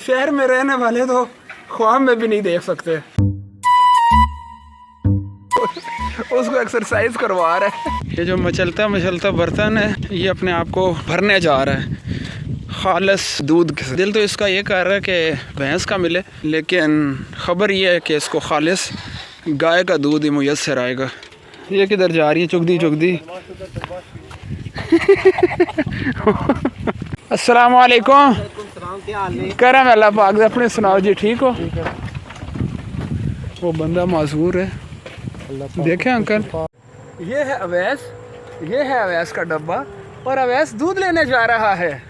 शहर में रहने वाले तो ख्वाब में भी नहीं देख सकते। उसको एक्सरसाइज करवा रहा है। ये जो मचलता मचलता बर्तन है ये अपने आप को भरने जा रहा है खालिस दूध के। दिल तो इसका ये कर रहा है कि भैंस का मिले, लेकिन ख़बर ये है कि इसको खालिस गाय का दूध ही मुयस्सर आएगा। ये किधर जा रही है चुगदी चुगदी। अस्सलाम वालेकुम। करम अल्लाह पाक दे, अपने सुनाओ जी, ठीक हो? वो बंदा माजूर है, देखें अंकल। ये है अवैस, ये है अवैस का डब्बा और अवैस दूध लेने जा रहा है।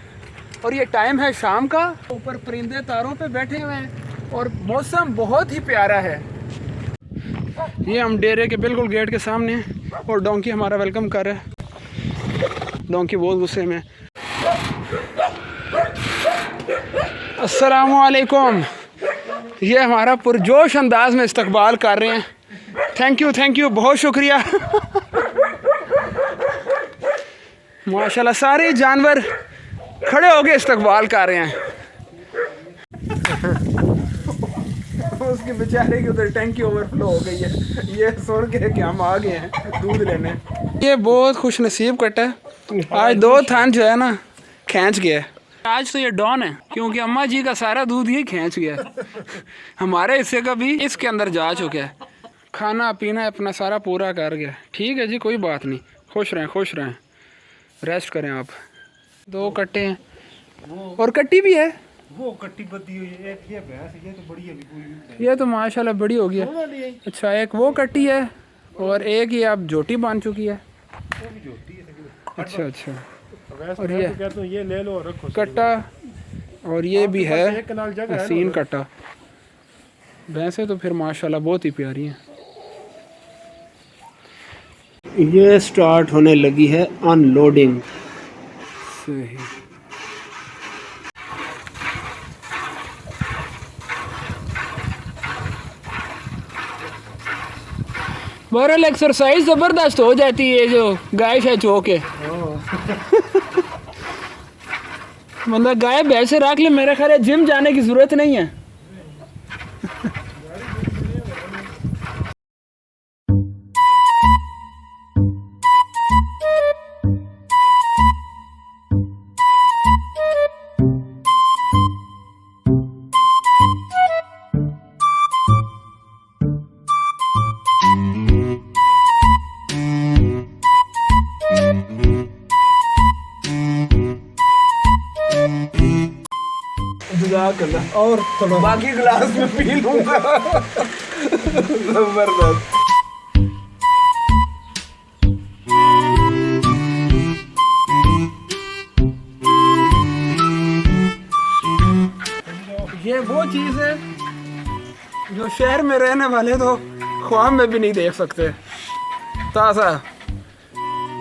और ये टाइम है शाम का, ऊपर परिंदे तारों पे बैठे हुए हैं और मौसम बहुत ही प्यारा है। ये हम डेरे के बिल्कुल गेट के सामने हैं और डोंकी हमारा वेलकम कर रहा है। डोंकी बहुत गुस्से में। अस्सलाम वालेकुम। ये हमारा पुरजोश अंदाज में इस्तकबाल कर रहे हैं। थैंक यू, बहुत शुक्रिया। माशाल्लाह सारे जानवर खड़े होके इस्तकबाल कर रहे हैं। उसके बेचारे की उधर टैंकी ओवरफ्लो हो गई है। ये सुन के कि हम आ गए हैं दूध लेने। ये बहुत खुश नसीब कटा है, आज 2 थान जो है ना खींच गया। आज तो ये डॉन है क्योंकि अम्मा जी का सारा दूध ही खींच गया। हमारे हिस्से का भी इसके अंदर जा चुका है। खाना पीना अपना सारा पूरा कर गया। ठीक है जी, कोई बात नहीं, खुश रहें, रेस्ट करें आप। 2 कट्टे हैं और कट्टी भी है। वो कट्टी बद्दी हुई है, एक ये भैंस, ये तो बड़ी है, ये तो माशाल्लाह बड़ी हो गई है। अच्छा, एक वो कट्टी है और एक ये अब झोटी बन चुकी है। अच्छा, और ये कहते हैं ये ले लो और रखो कट्टा, और ये भी है हसीन कट्टा। भैंसें तो फिर माशाल्लाह बहुत ही प्यारी हैं। ये स्टार्ट होने लगी है अनलोडिंग। सही। बहरहाल एक्सरसाइज ज़बरदस्त हो जाती है जो गाय से चो के। बंदा गाय भैंसे रख ले, मेरा ख्याल है जिम जाने की ज़रूरत नहीं है। और बाकी गिलास में पी लूंगा। जबरदस्त। ये वो चीज़ है जो शहर में रहने वाले तो ख्वाब में भी नहीं देख सकते। ताज़ा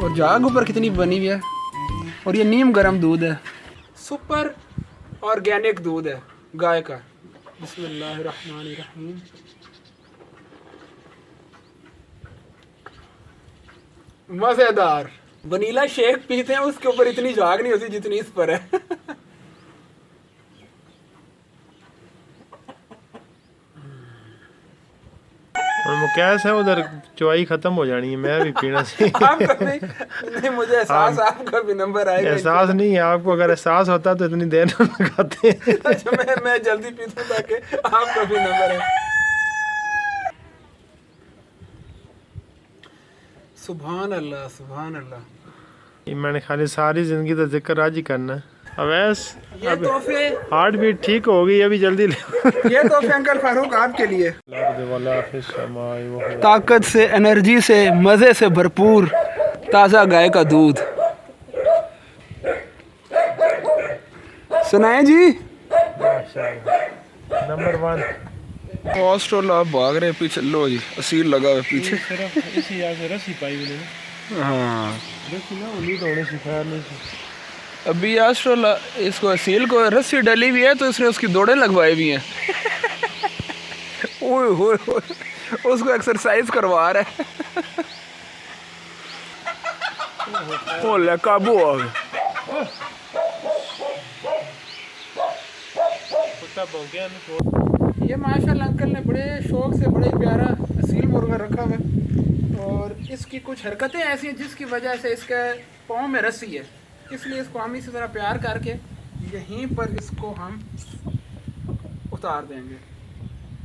और जाग ऊपर कितनी बनी हुई है। और ये नीम गर्म दूध है, सुपर ऑर्गेनिक दूध है गाय का। बिस्मिल्लाहिर्रहमानिर्रहीम। मज़ेदार। वनीला शेक पीते हैं, उसके ऊपर इतनी झाग नहीं होती जितनी इस पर है। और मुकैस है उधर, चुवाई खत्म हो जानी है, मैं भी पीना से। आपका भी नहीं, मुझे एहसास आपका भी नंबर आएगा। एहसास नहीं है आपको, अगर एहसास होता तो इतनी देर न लगाते। अच्छा, मैं जल्दी पीता ताकि आपका भी नंबर है। सुभान अल्लाह, सुभान अल्लाह। मैंने खाली सारी जिंदगी का जिक्र आज ही करना है। अवैस ये तोहफे, हार्ट बीट ठीक हो गई, अभी जल्दी ले। ये तोहफे अंकल फारूक आपके लिए। ताकत से, एनर्जी से, मज़े से भरपूर ताज़ा गाय का दूध। सुनाए जी। नंबर 1 हॉस्टल आप भाग रहे पीछे। लो जी, असील लगा हुआ पीछे। इसी यहाँ से रस्सी पाई हुई है। हाँ, रस्सी ना उम्मीद होने से खैर नहीं थी। अभी आस्ट्रोल इसको असील को रस्सी डली हुई है तो इसने उसकी दौड़े लगवाई हुई हैं। ओए होए होए, उसको एक्सरसाइज करवा रहा है। ओ ले, काबू आ गया। भौंके ने छोड़। ये माशाल्लाह अंकल ने बड़े शौक से बड़े प्यारा असील मुर्गा रखा हुआ है और इसकी कुछ हरकतें ऐसी हैं जिसकी वजह से इसके पाँव में रस्सी है, इसलिए इसको हम इसी तरह प्यार करके यहीं पर इसको हम उतार देंगे।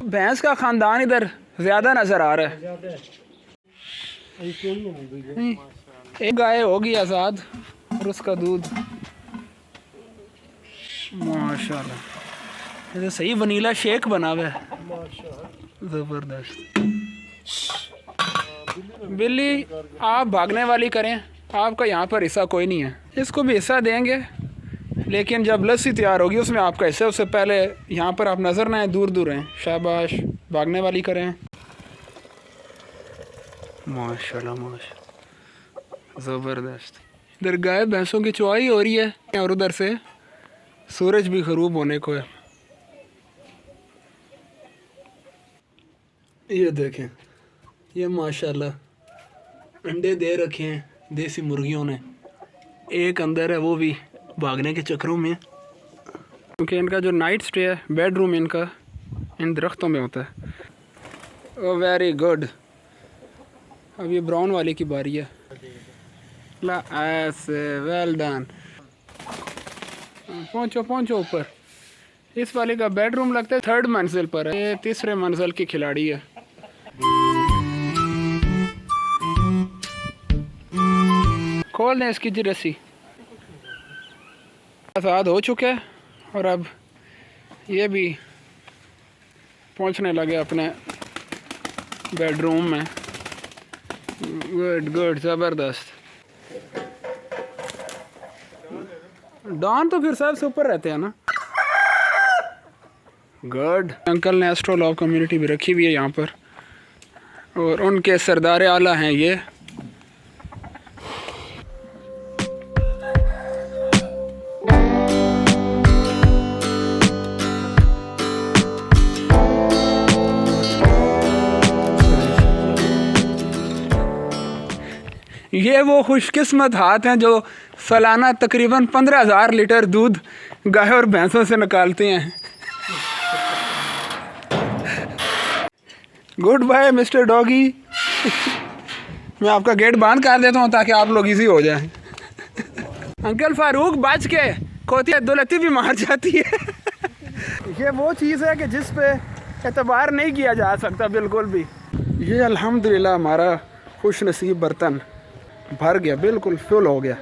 भैंस का ख़ानदान इधर ज़्यादा नज़र आ रहा है। एक गाय होगी आज़ाद और उसका दूध माशाल्लाह, ये तो सही वनीला शेक बना हुआ है, ज़बरदस्त। बिल्ली आप भागने वाली करें, आपका यहाँ पर हिस्सा कोई नहीं है। इसको भी हिस्सा देंगे, लेकिन जब लस्सी तैयार होगी उसमें आपका हिस्सा, उससे पहले यहाँ पर आप नज़र ना आए, दूर दूर हैं। शाबाश, भागने वाली करें। माशाल्लाह माशाल्लाह, ज़बरदस्त। इधर गाय भैंसों की चुवाई हो रही है और उधर से सूरज भी ग़रूब होने को है। ये देखें, ये माशाल्लाह अंडे दे रखे हैं देसी मुर्गियों ने। एक अंदर है, वो भी भागने के चक्करों में, क्योंकि इनका जो नाइट स्टे है, बेडरूम इनका इन दरख्तों में होता है। ओ वेरी गुड। अब ये ब्राउन वाले की बारी है। ला ऐसे, वेल डन। पहुँचो पहुँचो ऊपर। इस वाले का बेडरूम लगता है 3rd मंजिल पर है, ये 3रे मंजिल की खिलाड़ी है। खोल दें इसकी रस्सी। आज़ाद हो चुके हैं और अब ये भी पहुंचने लगे अपने बेडरूम में। गुड गुड, ज़बरदस्त। डॉन तो फिर सबसे ऊपर रहते हैं ना। गुड। अंकल ने एस्ट्रोलॉब कम्युनिटी भी रखी हुई है यहाँ पर और उनके सरदार आला हैं ये। ये वो खुशकिस्मत हाथ हैं जो सालाना तकरीबन 15,000 लीटर दूध गाय और भैंसों से निकालते हैं। Good bye mister doggy. मैं आपका गेट बंद कर देता हूँ ताकि आप लोग इजी हो जाएं। अंकल फारूक बच के, खोती दौलती भी मार जाती है। ये वो चीज़ है कि जिस पे एतबार नहीं किया जा सकता बिल्कुल भी। ये अल्हम्दुलिल्लाह हमारा खुश नसीब बर्तन भर गया, बिल्कुल फुल हो गया।